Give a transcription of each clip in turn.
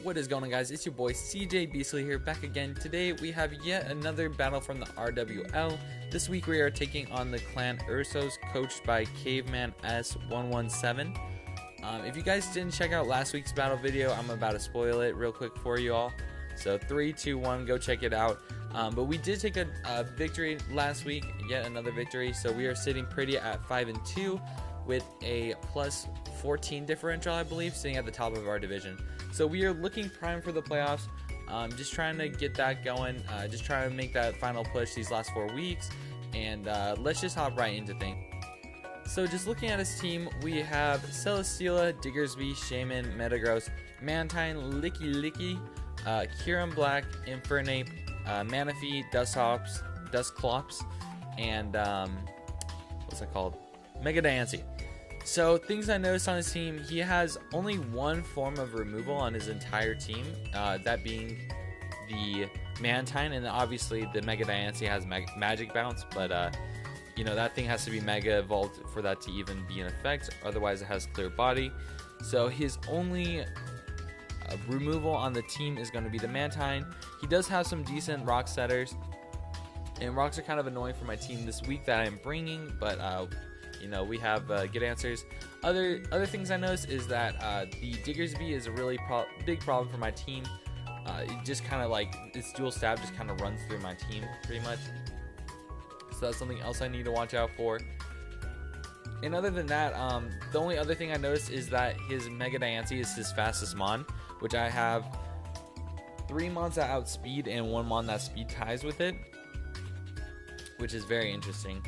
What is going on, guys? It's your boy CJ Beasley here, back again. Today we have yet another battle from the RWL. This week we are taking on the Clan Ursos, coached by CavemanS117. If you guys didn't check out last week's battle video, I'm about to spoil it real quick for you all. So 3, 2, 1, go check it out. But we did take a victory last week, yet another victory. So we are sitting pretty at 5-2 with a plus 14 differential, I believe, sitting at the top of our division. So we are looking prime for the playoffs. Just trying to get that going. Just trying to make that final push these last 4 weeks. And let's just hop right into things. So just looking at his team, we have Celesteela, Diggersby, Shaman, Metagross, Mantine, Licky, Kieran Black, Infernape, Manaphy, Dusclops, and what's that called? Mega Diancie. So things I noticed on his team, he has only one form of removal on his entire team, that being the Mantine, and obviously the Mega Diancie has Magic Bounce, but you know, that thing has to be Mega Evolved for that to even be in effect, otherwise it has Clear Body. So his only removal on the team is going to be the Mantine. He does have some decent Rock Setters, and Rocks are kind of annoying for my team this week that I'm bringing, but you know, we have good answers. Other things I noticed is that the Diggersby is a really big problem for my team. It just kind of like, its dual stab just kind of runs through my team pretty much. So that's something else I need to watch out for. And other than that, the only other thing I noticed is that his Mega Diancie is his fastest mon, which I have 3 mons that outspeed and 1 mon that speed ties with it, which is very interesting.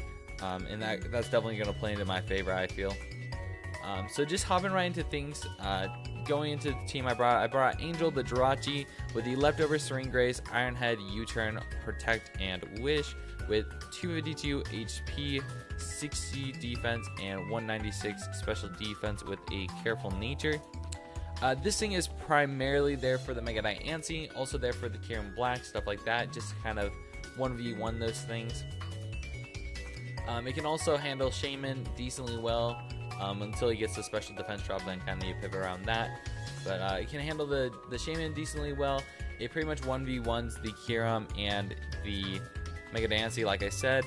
And that's definitely going to play into my favor, I feel. So just hopping right into things, going into the team I brought Angel the Jirachi with the leftover Serene Grace, Iron Head, U-Turn, Protect, and Wish with 252 HP, 60 defense, and 196 special defense with a Careful Nature. This thing is primarily there for the Mega Diancie, also there for the Kieran Black, stuff like that, just to kind of 1v1 those things. It can also handle Shaman decently well until he gets the special defense drop, then kind of need to pivot around that. But it can handle the Shaman decently well. It pretty much 1v1s the Kieran and the Mega Diancie, like I said.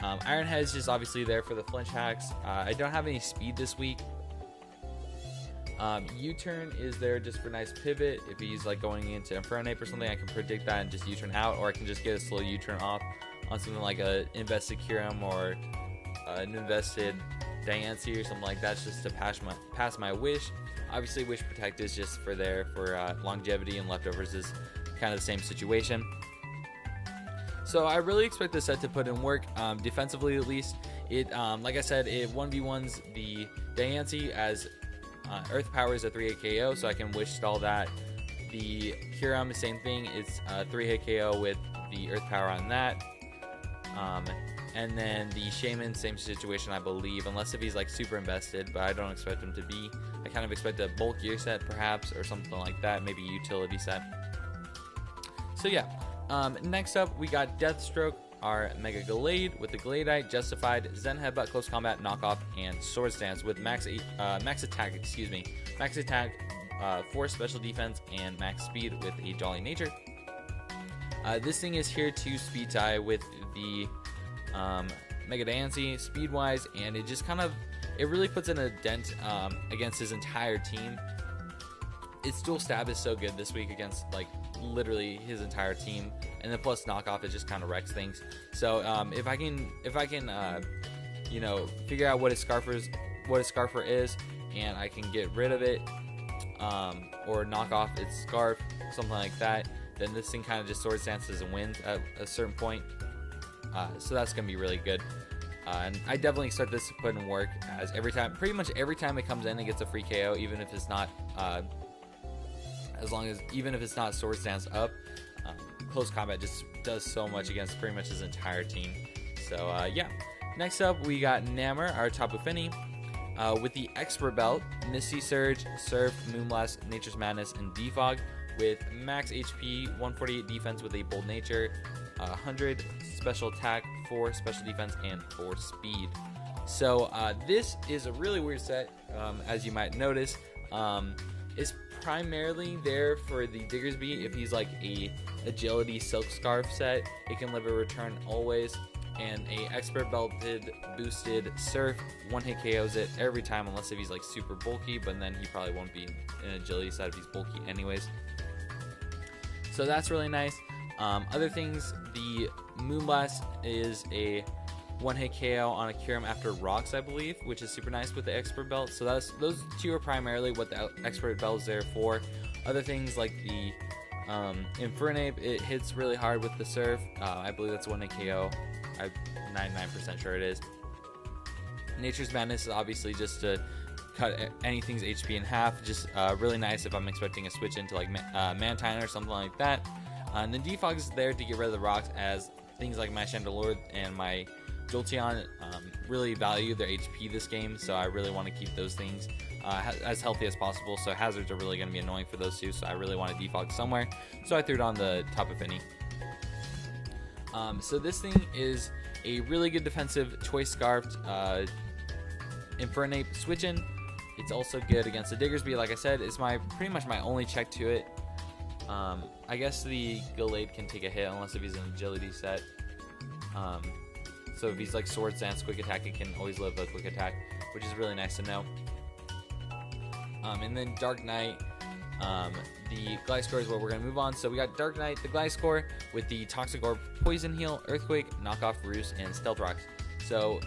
Iron Head is just obviously there for the flinch hacks. I don't have any speed this week. U-turn is there just for nice pivot. If he's like going into Infernape or something, I can predict that and just U-turn out, or I can just get a slow U-turn off on something like a invested Kieran or an invested Diancie or something like that, just to pass my Wish. Obviously, Wish Protect is just for longevity, and Leftovers is kind of the same situation. So I really expect this set to put in work, defensively at least. It, like I said, it 1v1s the Diancie as Earth Power is a 3-hit KO, so I can Wish stall that. The Kieran, same thing, it's a 3-hit KO with the Earth Power on that. And then the Shaman, same situation, I believe, unless if he's like super invested, but I don't expect him to be. I kind of expect a bulk gear set perhaps, or something like that, maybe a utility set. So yeah, next up we got Deathstroke, our Mega Gallade with the Gladite, Justified, Zen Headbutt, Close Combat, Knockoff, and Sword Stance with max attack, 4 special defense, and max speed with a Jolly Nature. This thing is here to speed tie with the Mega Diancie speed-wise, and it just kind of, it really puts in a dent against his entire team. Its dual stab is so good this week against like literally his entire team, and then plus knockoff, it just kind of wrecks things. So if I can you know, figure out what his Scarfer is, and I can get rid of it, or knock off its Scarf, something like that, then this thing kind of just sword stances and wins at a certain point. So that's going to be really good. And I definitely expect this to put in work, as pretty much every time it comes in, it gets a free KO, even if it's not, even if it's not sword stance up. Close combat just does so much against pretty much his entire team. So yeah. Next up, we got Namor, our Tapu Fini, with the Expert Belt, Misty Surge, Surf, Moonblast, Nature's Madness, and Defog, with max HP, 148 defense with a Bold Nature, 100 special attack, 4 special defense, and 4 speed. So this is a really weird set, as you might notice. is primarily there for the Diggersby. If he's like a agility silk scarf set, it can live a return always, and a expert belted boosted surf one hit KOs it every time, unless if he's like super bulky, but then he probably won't be an agility set if he's bulky anyways. So that's really nice. Other things, the Moonblast is a one-hit KO on a Kyurem after rocks, I believe, which is super nice with the expert belt. So those two are primarily what the expert belt is there for. Other things like the Infernape, it hits really hard with the surf. I believe that's one-hit KO. I'm 99% sure it is. Nature's Madness is obviously just to cut anything's HP in half. Just really nice if I'm expecting a switch into like Mantine or something like that. And then Defog is there to get rid of the rocks, as things like my Chandelure and my Jolteon really value their HP this game, so I really want to keep those things as healthy as possible. So hazards are really going to be annoying for those two, so I really want to defog somewhere. So I threw it on the top of any. So this thing is a really good defensive Choice Scarfed Infernape switch-in. It's also good against the Diggersby, like I said. It's pretty much my only check to it. I guess the G.O.A.T can take a hit unless if he's an agility set. So if he's like Sword Stance, Quick Attack, it can always live a Quick Attack, which is really nice to know. And then Dark Knight, the Gliscor is what we're going to move on. So we got Dark Knight, the Gliscor, with the Toxic Orb, Poison Heal, Earthquake, Knockoff Roost, and Stealth Rocks. So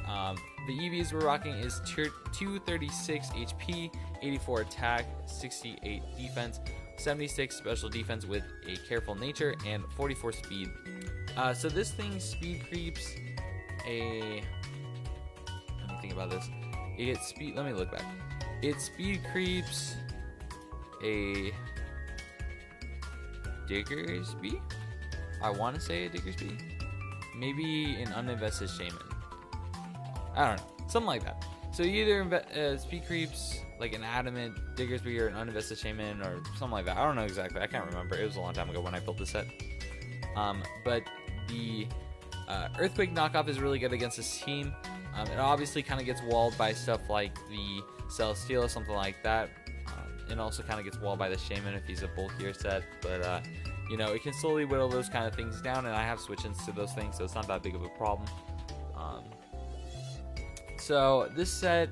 the EVs we're rocking is 236 HP, 84 attack, 68 defense, 76 special defense with a careful nature, and 44 speed. So this thing speed creeps let me think about this. Let me look back. It speed creeps a Diggersby? I want to say a Diggersby. Maybe an uninvested Shaman. I don't know. Something like that. So either speed creeps like an Adamant Diggersby or an uninvested Shaman or something like that. I don't know exactly. I can't remember. It was a long time ago when I built this set. But the Earthquake knockoff is really good against this team. It obviously kind of gets walled by stuff like the Celesteal or something like that. It also kind of gets walled by the Shaman if he's a bulkier set. But, you know, it can slowly whittle those kind of things down, and I have switch-ins to those things, so it's not that big of a problem. So this set,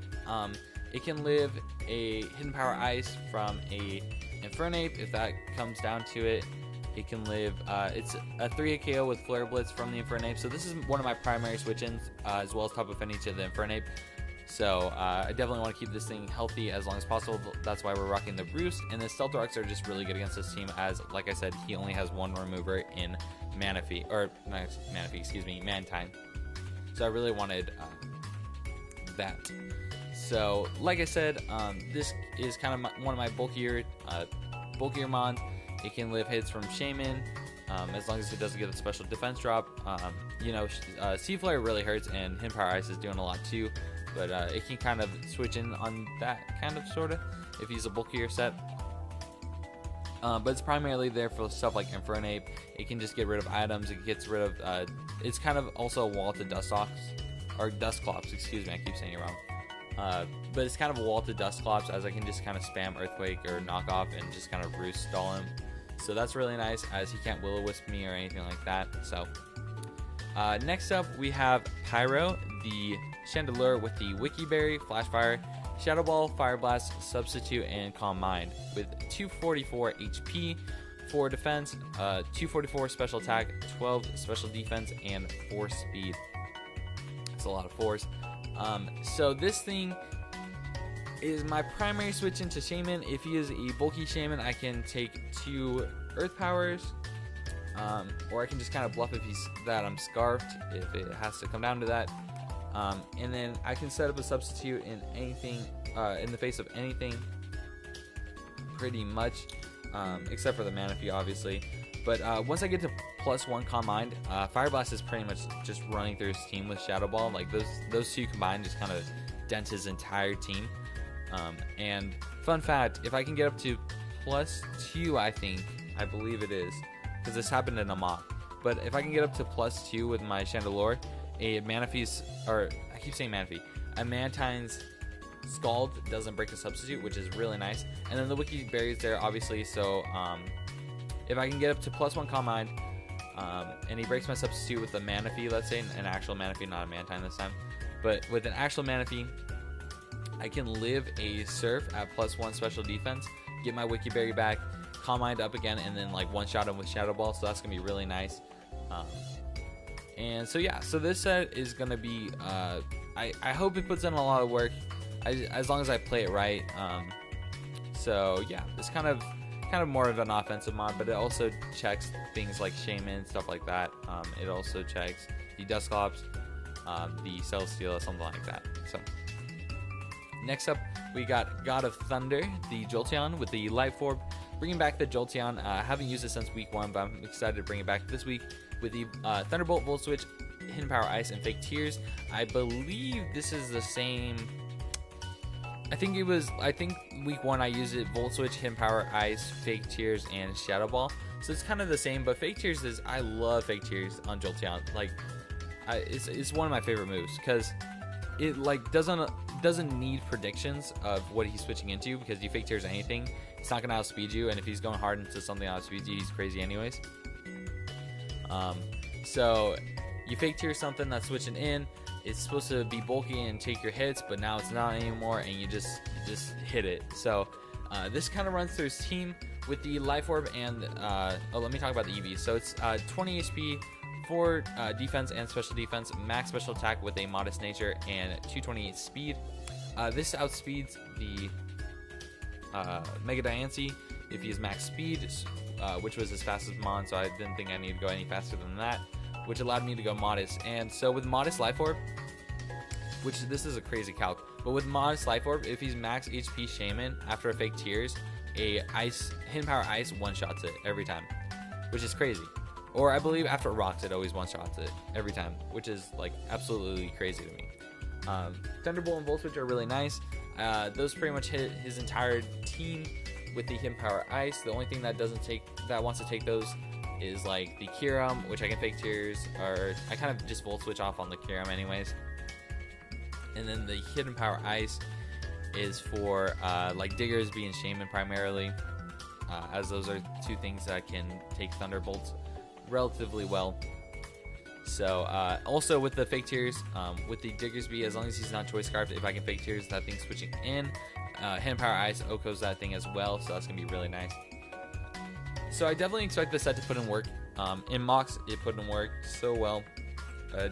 it can live a Hidden Power Ice from a Infernape if that comes down to it. It can live, it's a 3-hit KO with Flare Blitz from the Infernape. So this is one of my primary switch-ins, as well as Tapu Fini to the Infernape. So I definitely want to keep this thing healthy as long as possible. That's why we're rocking the Roost. And the Stealth Rocks are just really good against this team, as, like I said, he only has one remover in Manaphy, or not Manaphy, excuse me, Mantine. So I really wanted that. So, like I said, this is kind of one of my bulkier mons. It can live hits from Shaman, as long as it doesn't get a special defense drop. You know, Sea Flare really hurts, and Hidden Power Ice is doing a lot too. But it can kind of switch in on that kind of sort of if he's a bulkier set. But it's primarily there for stuff like Infernape. It can just get rid of items. It gets rid of. It's kind of also a wall to Dusclops, or Dusclops. Excuse me, I keep saying it wrong. But it's kind of a wall to Dusclops, as I can just kind of spam Earthquake or Knockoff and just kind of Roost stall him. So that's really nice, as he can't Will-O-Wisp me or anything like that. So next up we have Pyro, the Chandelure with the Wiki Berry, Flash Fire, Shadow Ball, Fire Blast, Substitute, and Calm Mind with 244 HP, 4 defense, 244 special attack, 12 special defense, and 4 speed. It's a lot of 4s. So this thing is my primary switch into Shaman. If he is a bulky Shaman, I can take 2 Earth Powers, or I can just kind of bluff if he's that I'm Scarfed, if it has to come down to that. And then I can set up a substitute in anything, in the face of anything, pretty much, except for the Manaphy, obviously. But once I get to +1 Calm Mind, Fire Blast is pretty much just running through his team with Shadow Ball. Like those two combined just kind of dent his entire team. And fun fact, if I can get up to +2, I believe it is, because this happened in a mock. But if I can get up to +2 with my Chandelure, a Manaphy's, or I keep saying Manaphy, a Mantine's Scald doesn't break a substitute, which is really nice. And then the Wiki Berry's there, obviously, so if I can get up to +1 Calm Mind, and he breaks my substitute with a Manaphy, let's say, an actual Manaphy, not a Mantine this time, but with an actual Manaphy, I can live a Surf at +1 special defense, get my Wiki Berry back, Calm Mind up again, and then like one-shot him with Shadow Ball, so that's going to be really nice. And so yeah, so this set is going to be, I hope it puts in a lot of work, as long as I play it right. So yeah, it's kind of more of an offensive mod, but it also checks things like Shaman, stuff like that. It also checks the Dusclops, the Celesteela, something like that. So next up, we got God of Thunder, the Jolteon with the Life Orb. Bringing back the Jolteon. I haven't used it since week 1, but I'm excited to bring it back this week with the Thunderbolt, Volt Switch, Hidden Power Ice, and Fake Tears. I believe this is the same. I think week 1 I used it Volt Switch, Hidden Power Ice, Fake Tears, and Shadow Ball. So it's kind of the same, but Fake Tears is, I love Fake Tears on Jolteon. Like, it's one of my favorite moves because it like doesn't need predictions of what he's switching into, because you Fake Tears anything, it's not gonna outspeed you, and if he's going hard into something that outspeeds you, he's crazy anyways. So you Fake Tear something that's switching in. It's supposed to be bulky and take your hits, but now it's not anymore, and you just hit it. So this kind of runs through his team with the Life Orb and let me talk about the EV. So it's 20 HP for defense and special defense, max special attack with a modest nature, and 228 speed. This outspeeds the Mega Diancie if he has max speed, which was his fastest mon, so I didn't think I needed to go any faster than that, which allowed me to go modest. And so with modest Life Orb, which this is a crazy calc, but with modest Life Orb, if he's max HP Shaman after a Fake Tears, a Hidden Power Ice one-shots it every time, which is crazy. Or I believe after it rocks, it always one-shots it every time, which is like absolutely crazy to me. Thunderbolt and Volt Switch are really nice. Those pretty much hit his entire team with the Hidden Power Ice. The only thing that wants to take those is like the Kyurem, which I can Fake Tears, or I kind of just Volt Switch off on the Kyurem anyways. And then the Hidden Power Ice is for like Diggersby and Shaman primarily, as those are two things that can take Thunderbolts relatively well. So also with the Fake Tears, with the Diggersby, as long as he's not Choice Scarfed, if I can Fake Tears, that thing's switching in. Hidden Power Ice Oko's that thing as well, so that's gonna be really nice. So I definitely expect the set to put in work. In mocks, it put in work so well.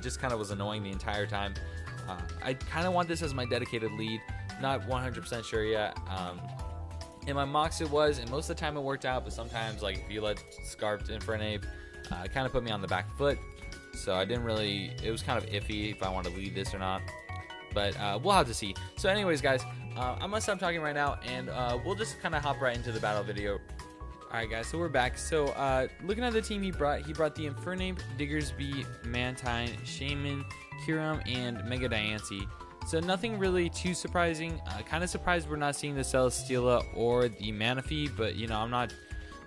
Just kind of was annoying the entire time. I kind of want this as my dedicated lead. Not 100% sure yet. In my mocks it was, and most of the time it worked out, but sometimes like if you let Scarfed Infernape, it kind of put me on the back foot. So I didn't really, it was kind of iffy if I want to lead this or not. But we'll have to see. So anyways, guys, I'm going to stop talking right now, and we'll just kind of hop right into the battle video. Alright guys, so we're back. So looking at the team he brought the Infernape, Diggersby, Mantine, Shaman, Kyurem, and Mega Diancie. So nothing really too surprising. Kind of surprised we're not seeing the Celesteela or the Manaphy, but you know, I'm not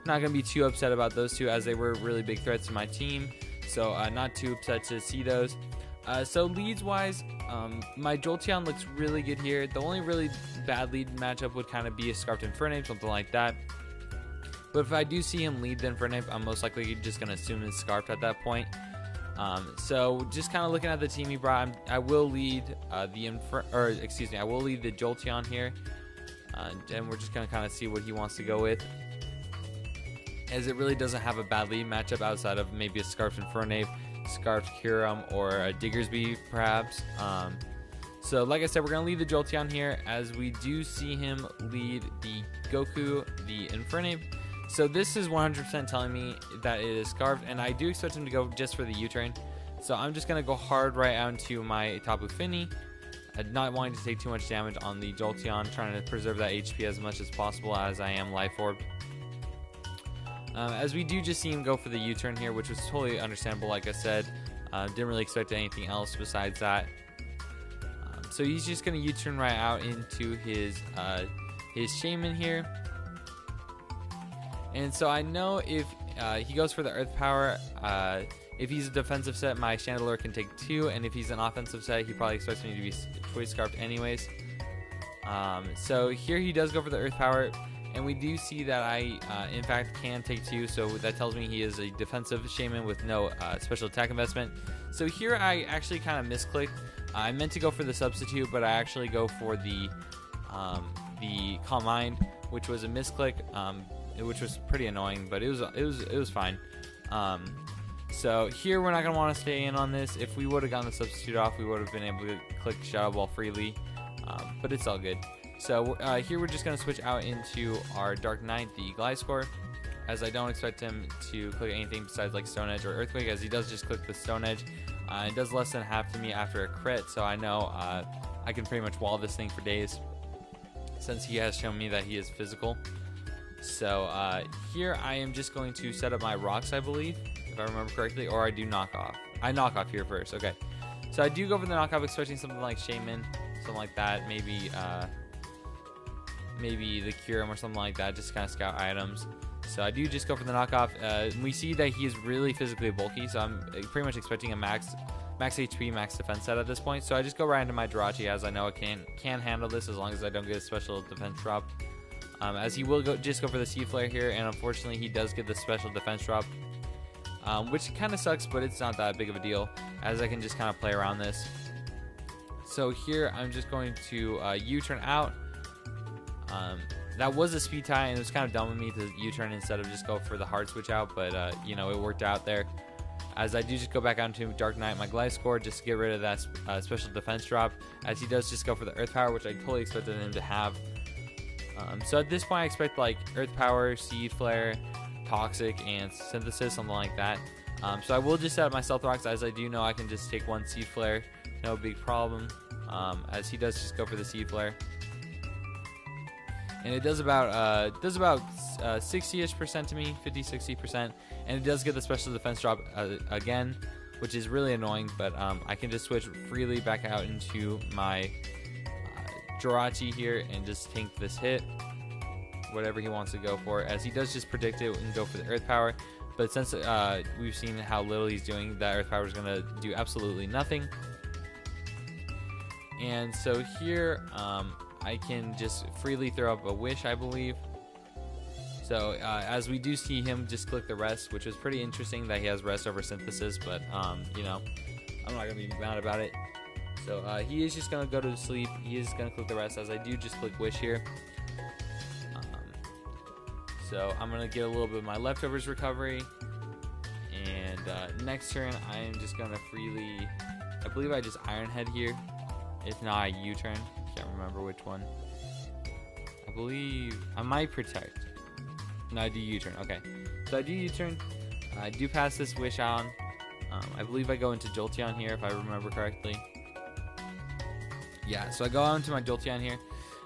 going to be too upset about those two, as they were really big threats to my team. So not too upset to see those. So leads wise, my Jolteon looks really good here. The only really bad lead matchup would kind of be a Scarfed Infernape, something like that. But if I do see him lead the Infernape, I'm most likely just going to assume it's Scarfed at that point. So just kind of looking at the team he brought, I will lead I will lead the Jolteon here. And we're just going to kind of see what he wants to go with, as it really doesn't have a bad lead matchup outside of maybe a Scarfed Infernape, Scarfed Kyurem, or a Diggersby perhaps. So like I said, we're going to lead the Jolteon here, as we do see him lead the Goku, the Infernape. So this is 100% telling me that it is Scarfed, and I do expect him to go just for the U-turn. So I'm just going to go hard right out into my Tapu Fini, not wanting to take too much damage on the Jolteon, trying to preserve that HP as much as possible as I am Life Orbed. As we do just see him go for the U-turn here, which was totally understandable, like I said. Didn't really expect anything else besides that. So he's just going to U-turn right out into his Shaman here. And so I know if he goes for the Earth Power, if he's a defensive set, my Chandelure can take 2, and if he's an offensive set, he probably expects me to be Choice Scarfed anyways. So here he does go for the earth power, and we do see that I in fact can take 2, so that tells me he is a defensive shaman with no special attack investment. So here I actually kind of misclicked. I meant to go for the substitute, but I actually go for the Calm Mind, which was a misclick, which was pretty annoying, but it was fine. So here we're not going to want to stay in on this. If we would have gotten the substitute off, we would have been able to click Shadow Ball freely, but it's all good. So here we're just going to switch out into our Dark Knight, the Gliscor, as I don't expect him to click anything besides like Stone Edge or Earthquake, as he does just click the Stone Edge. It does less than half to me after a crit, so I know I can pretty much wall this thing for days, since he has shown me that he is physical. So here I am just going to set up my rocks, I believe, if I remember correctly, or I do knock off. I knock off here first, okay. So I do go for the knockoff, expecting something like Shaman, something like that, maybe the Curum or something like that, just kind of scout items. So I do just go for the knockoff. We see that he is really physically bulky, so I'm pretty much expecting a max HP, max defense set at this point. So I just go right into my G.O.A.T, as I know I can handle this as long as I don't get a special defense drop. As he will just go for the Sea Flare here, and unfortunately he does get the special defense drop, which kind of sucks, but it's not that big of a deal, as I can just kind of play around this. So here I'm just going to U-turn out. That was a speed tie, and it was kind of dumb of me to U-turn instead of just go for the hard switch out, but you know, it worked out there. As I do just go back onto Dark Knight, my Gliscor, just to get rid of that special defense drop, as he does just go for the Earth Power, which I totally expected him to have. So at this point I expect like Earth Power, Seed Flare, Toxic, and Synthesis, something like that. So I will just set up my Stealth Rocks, as I do know I can just take one Seed Flare, no big problem, as he does just go for the Seed Flare. And it does about 60-ish% to me, 50-60%, and it does get the special defense drop again, which is really annoying, but I can just switch freely back out into my G.O.A.T here and just tank this hit, whatever he wants to go for, as he does just predict it and go for the Earth Power. But since we've seen how little he's doing, that Earth Power is going to do absolutely nothing. And so here I can just freely throw up a Wish, I believe. So as we do see him just click the Rest, which was pretty interesting that he has Rest over Synthesis, but you know, I'm not going to be mad about it. So he is just going to go to sleep. He is going to click the Rest, as I do just click Wish here. So I'm going to get a little bit of my Leftovers recovery. And next turn, I am just going to freely, I believe I just Iron Head here. If not, I U-turn. Can't remember which one. I believe I might Protect. No, I do U-turn. Okay. So I do U-turn. I do pass this Wish on. I believe I go into Jolteon here, if I remember correctly. Yeah, so I go on to my Jolteon here.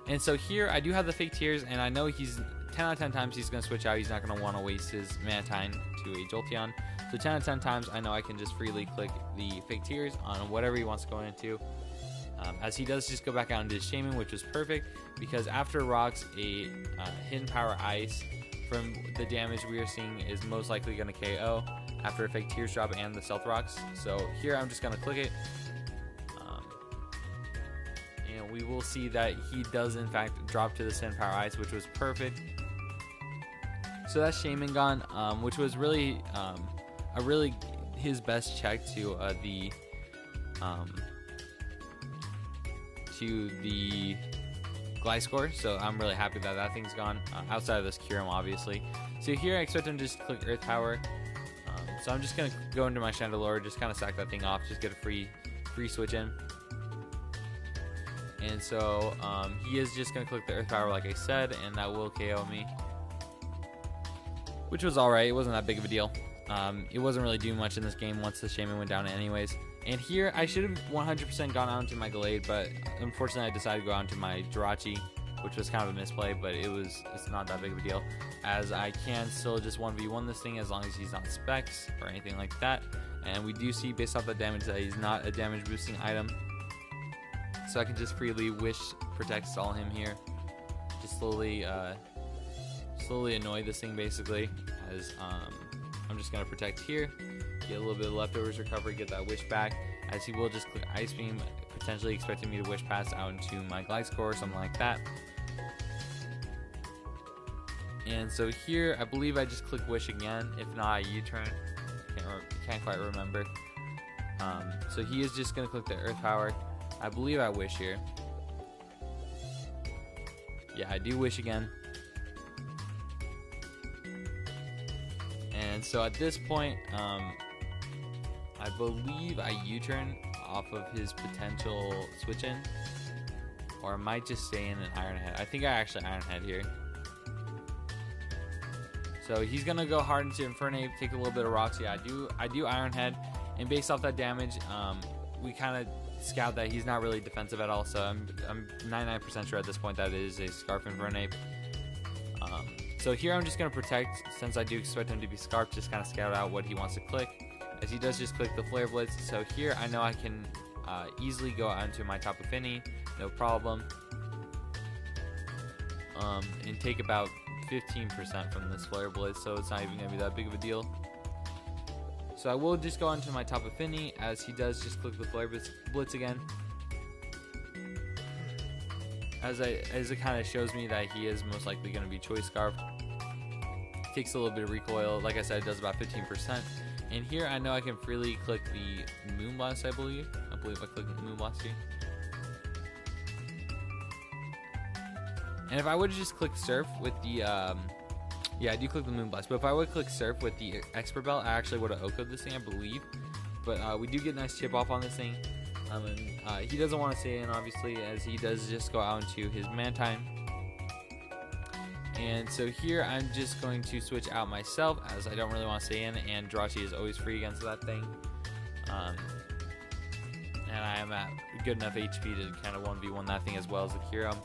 And so here I do have the Fake Tears, and I know he's 10 out of 10 times he's going to switch out. He's not going to want to waste his Mantine to a Jolteon. So 10 out of 10 times I know I can just freely click the Fake Tears on whatever he wants to go into. As he does just go back out into his Shaman, which was perfect, because after rocks, a Hidden Power Ice from the damage we are seeing is most likely going to KO after a Fake Tears drop and the Stealth Rocks. So here I'm just going to click it. And we will see that he does in fact drop to the Hidden Power Ice, which was perfect. So that's Shaman gone, which was really his best check to the Gliscor, so I'm really happy that that thing's gone, outside of this Curum, obviously. So here I expect him to just click Earth Power, so I'm just going to go into my Chandelure, just kind of sack that thing off, just get a free switch in. And so he is just going to click the Earth Power like I said, and that will KO me, which was alright. It wasn't that big of a deal. It wasn't really doing much in this game once the Shaman went down anyways. And here, I should have 100% gone out into my Gallade, but unfortunately I decided to go out into my G.O.A.T, which was kind of a misplay, but it's not that big of a deal, as I can still just 1v1 this thing as long as he's not Specs or anything like that. And we do see, based off the damage, that he's not a damage boosting item. So I can just freely Wish, Protect, stall him here. Just slowly annoy this thing, basically, as I'm just going to Protect here. Get a little bit of Leftovers recovery, get that Wish back, as he will just click Ice Beam, potentially expecting me to wish pass out into my glide score or something like that. And so here, I believe I just click Wish again. If not, I U-turn. Can't quite remember. So he is just going to click the Earth Power. I believe I Wish here. Yeah, I do Wish again. And so at this point, I believe I U-turn off of his potential switch-in. Or I might just stay in an Iron Head. I think I actually Iron Head here. So he's gonna go hard into Infernape, take a little bit of rocks. Yeah, I do Iron Head, and based off that damage, we kind of scout that he's not really defensive at all. So I'm 99% sure at this point that it is a Scarf Infernape. So here I'm just gonna protect, since I do expect him to be Scarf. Just kind of scout out what he wants to click, as he does just click the Flare Blitz. So here I know I can easily go out into my Tapu Fini, no problem, and take about 15% from this Flare Blitz, so it's not even going to be that big of a deal. So I will just go onto my Tapu Fini, as he does just click the Flare Blitz again. As it kind of shows me that he is most likely going to be Choice Scarf. Takes a little bit of recoil, like I said, it does about 15%. And here I know I can freely click the Moonblast, I believe I clicked the Moonblast here. And if I would just click Surf with the, yeah, I do click the Moonblast, but if I would click Surf with the Expert Belt, I actually would have OHKO'd this thing, I believe. But we do get a nice chip off on this thing. And he doesn't want to stay in, obviously, as he does just go out into his Mantine. And so here I'm just going to switch out myself, as I don't really want to stay in, and Jirachi is always free against that thing. And I am at good enough HP to kind of 1v1 that thing as well as the Kyurem.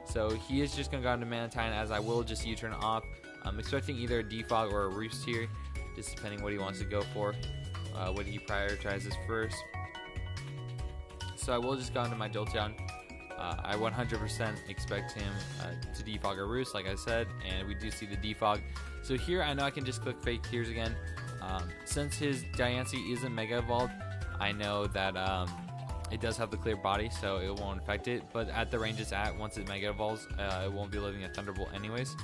So he is just going to go into Mantine, as I will just U-turn off. I'm expecting either a Defog or a Roost here, just depending what he wants to go for, what he prioritizes first. So I will just go into my Jolteon. I 100% expect him to Defog or Roost, like I said, and we do see the Defog. So here I know I can just click Fake Tears again. Since his Diancie isn't Mega Evolved, I know that it does have the clear body, so it won't affect it, but at the range it's at, once it Mega Evolves, it won't be living a Thunderbolt anyways.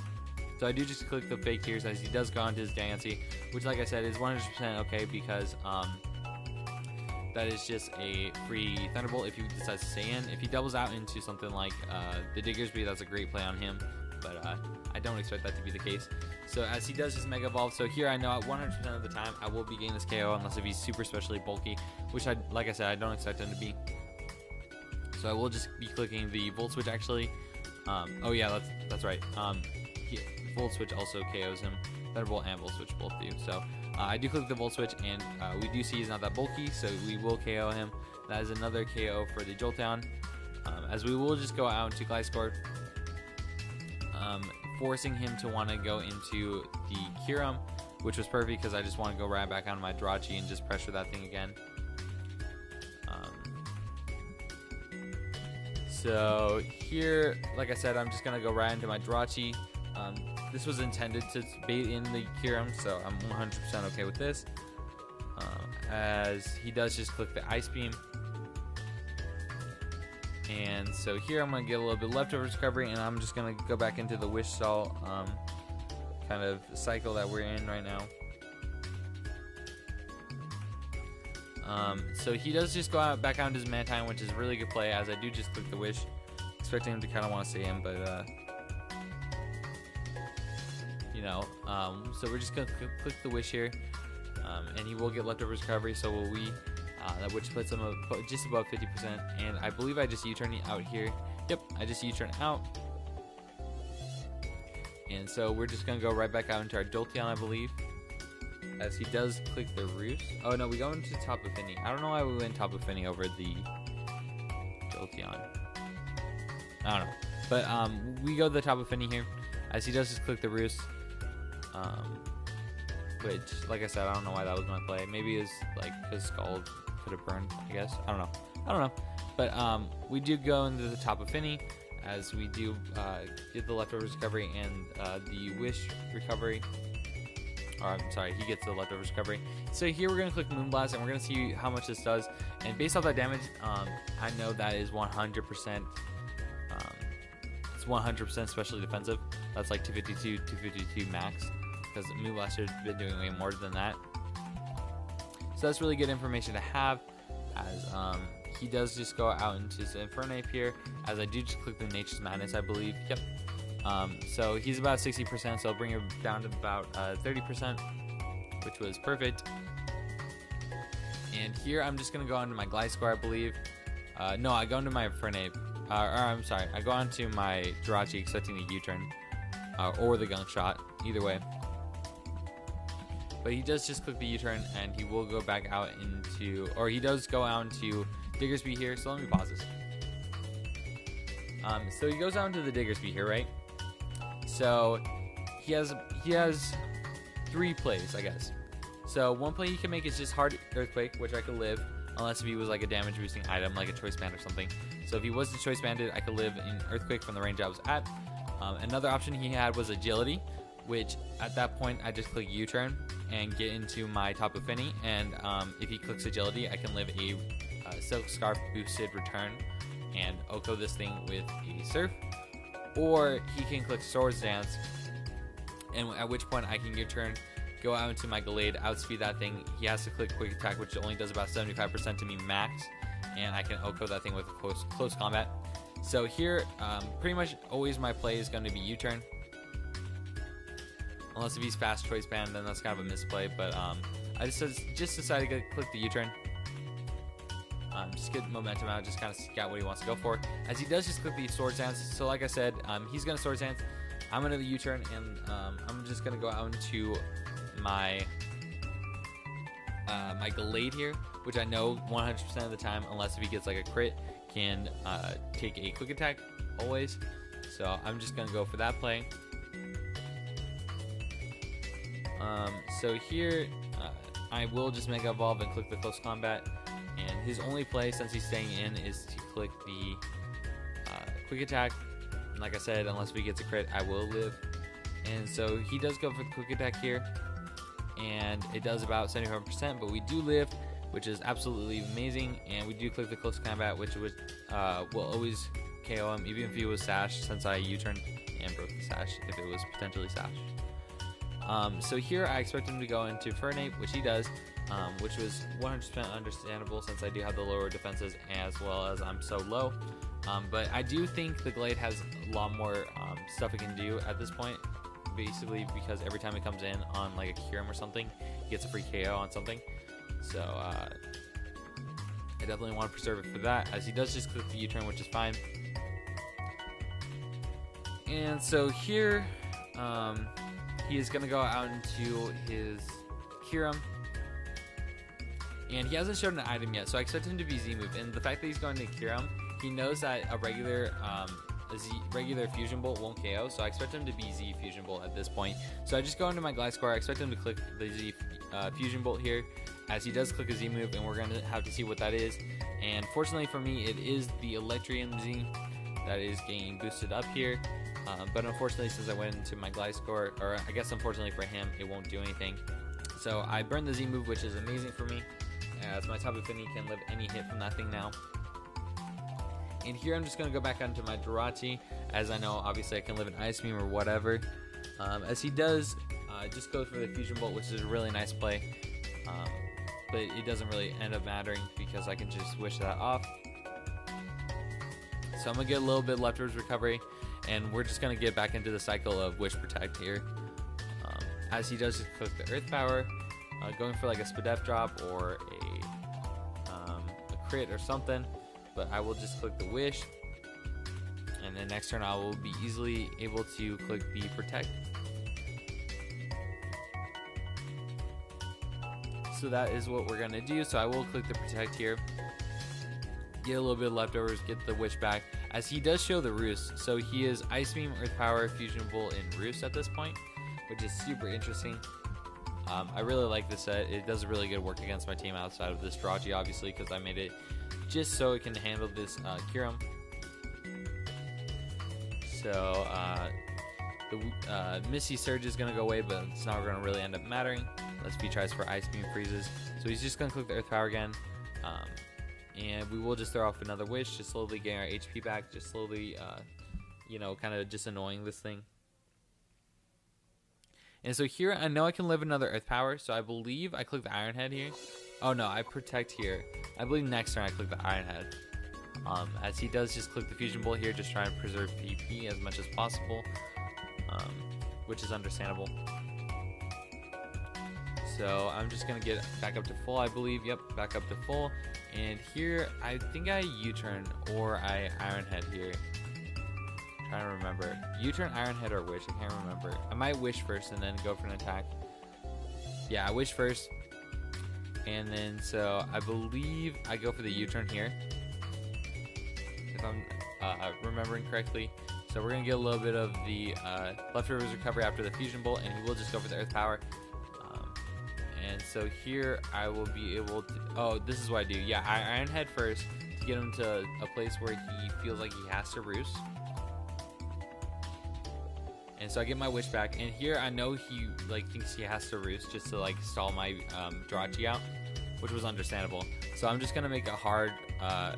So I do just click the Fake Tears, as he does go into his Diancie, which, like I said, is 100% okay, because that is just a free Thunderbolt if he decides to stay in. If he doubles out into something like the Diggersby, that's a great play on him, but I don't expect that to be the case. So as he does his Mega Evolve, so here I know at 100% of the time I will be getting this KO, unless if he's super specially bulky, which like I said, I don't expect him to be. So I will just be clicking the Volt Switch actually. Oh yeah, that's right. Volt Switch also KOs him. Thunderbolt and Volt Switch both do. So I do click the Volt Switch, and we do see he's not that bulky, so we will KO him. That is another KO for the Jolteon. As we will just go out into Gliscor, forcing him to want to go into the Kyurem, which was perfect because I just want to go right back on my Jirachi and just pressure that thing again. So here, like I said, I'm just going to go right into my Jirachi. This was intended to bait in the Kyurem, so I'm 100% okay with this. As he does just click the Ice Beam. And so here I'm going to get a little bit leftovers recovery, and I'm just going to go back into the Wish Salt kind of cycle that we're in right now. So he does just go back out into his Mantine, which is a really good play, as I do just click the Wish, expecting him to kind of want to stay in, but you know, so we're just going to click the Wish here, and he will get leftovers recovery, so will we. Which puts him just above 50%, and I believe I just U-turn out here. Yep, I just U-turn out. And so we're just going to go right back out into our Jolteon, I believe, as he does click the Roost. Oh no, we go into Tapu Fini. I don't know why we went Tapu Fini over the Jolteon. I don't know. But we go to the Tapu Fini here, as he does just click the Roost. Which, like I said, I don't know why that was my play. Maybe it's like his Scald could have burned, I guess. I don't know. But we do go into the Tapu Fini, as we do get the leftovers recovery and the Wish recovery. or I'm sorry, he gets the leftovers recovery. So here we're going to click Moonblast, and we're going to see how much this does. And based off that damage, I know that is 100%. It's 100% specially defensive. That's like 252, 252 max, because Moonblast has been doing way more than that. So that's really good information to have, as he does just go out into his Infernape here, as I do just click the Nature's Madness, I believe. Yep. So he's about 60%, so I'll bring him down to about 30%, which was perfect. And here I'm just going to go onto my Gliscor, I believe. No, I go into my Infernape. Or I'm sorry, I go onto my G.O.A.T expecting the U-turn. Or the Gunshot, either way. But he does just click the U-turn, and he will go back out into... Or he does go out into Diggersby here, so let me pause this. So he goes out into the Diggersby here, right? So he has 3 plays, I guess. So one play he can make is just hard Earthquake, which I could live, unless if he was like a damage boosting item, like a Choice Band or something. So if he was the Choice Banded, I could live in Earthquake from the range I was at. Another option he had was Agility, which at that point I just click U-turn and get into my Tapu Fini, and if he clicks Agility, I can live a Silk Scarf boosted return and Oko this thing with a Surf. Or he can click Swords Dance, and at which point I can U-turn, go out into my Gallade, outspeed that thing. He has to click Quick Attack, which only does about 75% to me max, and I can Oko that thing with a close combat. So here, pretty much always my play is going to be U-turn. Unless if he's fast Choice Band, then that's kind of a misplay, but I just decided to click the U-turn. Just get momentum out, just kind of scout what he wants to go for. As he does just click the Swords Dance, so like I said, he's going to Swords Dance. I'm going to U-turn, and I'm just going to go out into my my Gallade here, which I know 100% of the time, unless if he gets like a crit, can take a Quick Attack always. So I'm just going to go for that play. So here, I will just Mega Evolve and click the Close Combat. And his only play, since he's staying in, is to click the Quick Attack. And like I said, unless he gets a crit, I will live. And so he does go for the Quick Attack here. And it does about 75%, but we do live, which is absolutely amazing. And we do click the Close Combat, which will always KO him, even if he was sashed, since I U-turned and broke the sash if it was potentially sashed. So here I expect him to go into Fernape, which he does, which was 100% understandable since I do have the lower defenses as well as I'm so low. But I do think the Gallade has a lot more stuff it can do at this point, basically because every time it comes in on like a Kyurem or something, it gets a free KO on something. So I definitely want to preserve it for that, as he does just click the U-turn, which is fine. And so here, he is going to go out into his Kyurem. And he hasn't shown an item yet, so I expect him to be Z-move. And the fact that he's going to Kyurem, he knows that a regular Fusion Bolt won't KO, so I expect him to be Z Fusion Bolt at this point. So I just go into my Gliscor, I expect him to click the Z Fusion Bolt here, as he does click a Z move, and we're going to have to see what that is. And fortunately for me, it is the Electrium Z that is getting boosted up here. But unfortunately, since I went into my Gliscor, or I guess unfortunately for him, it won't do anything. So I burned the Z move, which is amazing for me, as my Tapu Fini can live any hit from that thing now. And here I'm just going to go back onto my G.O.A.T, as I know obviously I can live an Ice Beam or whatever. As he does just go for the Fusion Bolt, which is a really nice play. But it doesn't really end up mattering because I can just wish that off. So I'm going to get a little bit leftovers recovery, and we're just going to get back into the cycle of Wish Protect here. As he does just click the Earth Power, going for like a Spadef drop or a crit or something. But I will just click the Wish, and then next turn I will be easily able to click the Protect. So that is what we're going to do. So I will click the Protect here, get a little bit of leftovers, get the Wish back, as he does show the Roost. So he is Ice Beam, Earth Power, Fusion Bolt, and Roost at this point, which is super interesting. I really like this set. It does really good work against my team outside of this G.O.A.T, obviously, because I made it just so it can handle this Kyurem. So The Misty Surge is going to go away, but it's not going to really end up mattering unless he tries for Ice Beam freezes. So he's just going to click the Earth Power again. And we will just throw off another Wish, just slowly getting our HP back, just slowly, you know, kind of just annoying this thing. And so here, I know I can live another Earth Power, so I believe I click the Iron Head here. Oh no, I Protect here. I believe next turn I click the Iron Head. As he does just click the Fusion Bolt here, just trying to preserve PP as much as possible, which is understandable. So I'm just going to get back up to full, I believe. Yep, back up to full. And here, I think I U-turn or I Iron Head here. I'm trying to remember. U-turn, Iron Head, or Wish. I can't remember. I might Wish first and then go for an attack. Yeah, I Wish first. And then, so I believe I go for the U-turn here, if I'm remembering correctly. So we're going to get a little bit of the leftovers recovery after the Fusion Bolt, and he will just go for the Earth Power. And so here I will be able to, oh, this is what I do. Yeah, I Iron Head first to get him to a place where he feels like he has to roost. And so I get my Wish back, and here I know he like thinks he has to roost just to like stall my G.O.A.T out, which was understandable. So I'm just gonna make a hard, oh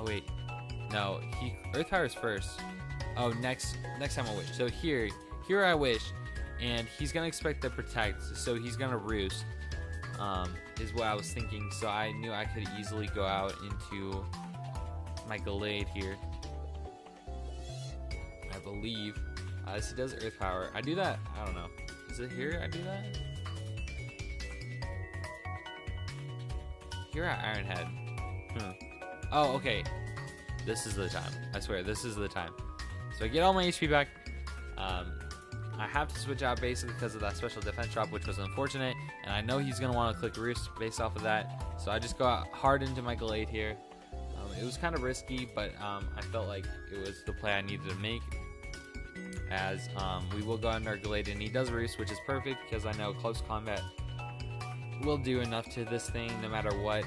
wait, no, he Earth Powers first. Oh, next time I Wish. So here I Wish, and he's gonna expect the Protect, so he's gonna roost. Is what I was thinking. So I knew I could easily go out into my G.O.A.T here. I believe. As he does Earth Power. I do that. I don't know. Is it here I do that? Here I Iron Head. Oh, okay. This is the time. I swear, this is the time. So I get all my HP back. I have to switch out basically because of that special defense drop, which was unfortunate, and I know he's going to want to click Roost based off of that, so I just go out hard into my G.O.A.T here. It was kind of risky, but I felt like it was the play I needed to make, as we will go under our G.O.A.T, and he does Roost, which is perfect because I know close combat will do enough to this thing no matter what,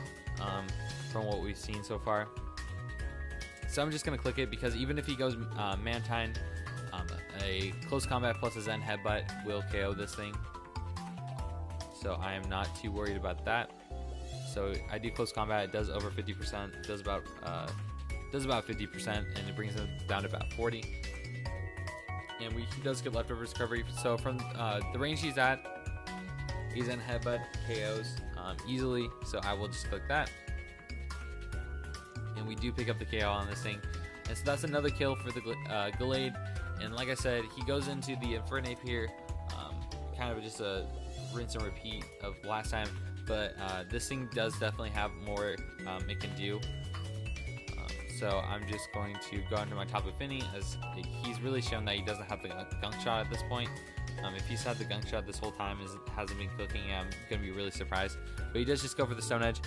from what we've seen so far. So I'm just going to click it because even if he goes Mantine, a close combat plus a Zen Headbutt will KO this thing. So I am not too worried about that. So I do close combat. It does over 50%. It does about 50%, and it brings him down to about 40. And he does get leftovers recovery. So from the range he's at, he's in Headbutt KOs easily. So I will just click that, and we do pick up the KO on this thing. And so that's another kill for the G.O.A.T. And like I said, he goes into the Infernape here, kind of just a rinse and repeat of last time. But this thing does definitely have more it can do. So I'm just going to go into my Top Affinity, as he's really shown that he doesn't have the Gunk Shot at this point. If he's had the Gunk Shot this whole time, hasn't been clicking, I'm going to be really surprised. But he does just go for the Stone Edge.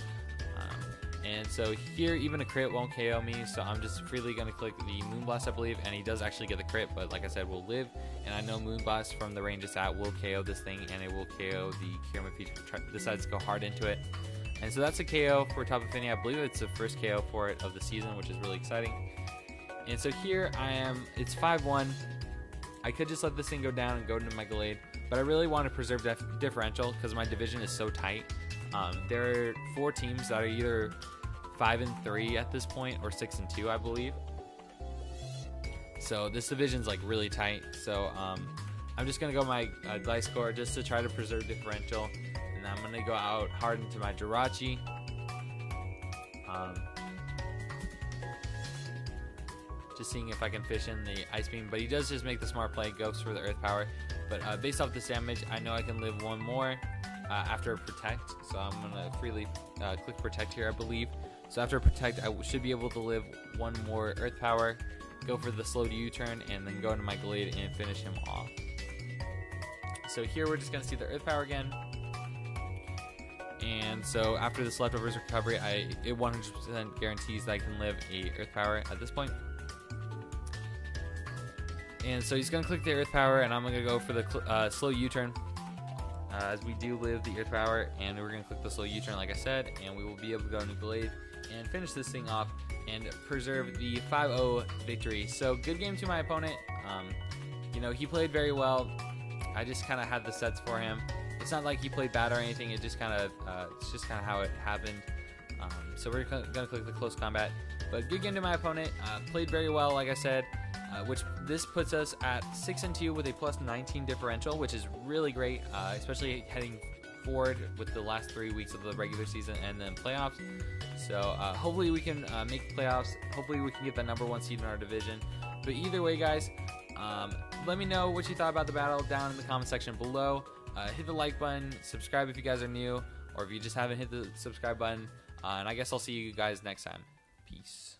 And so here, even a crit won't KO me, so I'm just freely going to click the Moonblast, I believe, and he does actually get the crit, but like I said, will live. And I know Moonblast from the range it's at will KO this thing, and it will KO the Kierman if he decides to go hard into it. And so that's a KO for Top Affinity. I believe it's the first KO for it of the season, which is really exciting. And so here I am, it's 5-1. I could just let this thing go down and go into my G.O.A.T, but I really want to preserve differential because my division is so tight. There are 4 teams that are either 5-3 at this point or 6-2, I believe. So this division's like really tight. So I'm just gonna go my dice score just to try to preserve differential, and I'm gonna go out hard into my Jirachi. Just seeing if I can fish in the Ice Beam, but he does just make the smart play, goes for the Earth Power. But based off this damage, I know I can live one more after Protect, so I'm gonna freely click Protect here, I believe. So after Protect, I should be able to live one more Earth Power, go for the slow U-turn, and then go into my G.O.A.T and finish him off. So here we're just gonna see the Earth Power again. And so after this leftovers recovery, it 100% guarantees that I can live a Earth Power at this point. And so he's gonna click the Earth Power, and I'm gonna go for the slow U-turn. As we do live the Earth Power, and we're going to click the slow U-turn like I said, and we will be able to go into G.O.A.T and finish this thing off and preserve the 5-0 victory. So good game to my opponent. know, he played very well. I just kind of had the sets for him. It's not like he played bad or anything. It just kind of, it's just kind of how it happened. So we're gonna click the close combat. But good game to my opponent. Played very well, like I said. Which this puts us at 6-2 with a plus 19 differential, which is really great, especially heading forward with the last 3 weeks of the regular season and then playoffs. So hopefully we can make the playoffs. Hopefully we can get the #1 seed in our division. But either way, guys, let me know what you thought about the battle down in the comment section below. Hit the like button, subscribe if you guys are new, or if you just haven't hit the subscribe button. And I guess I'll see you guys next time. Peace.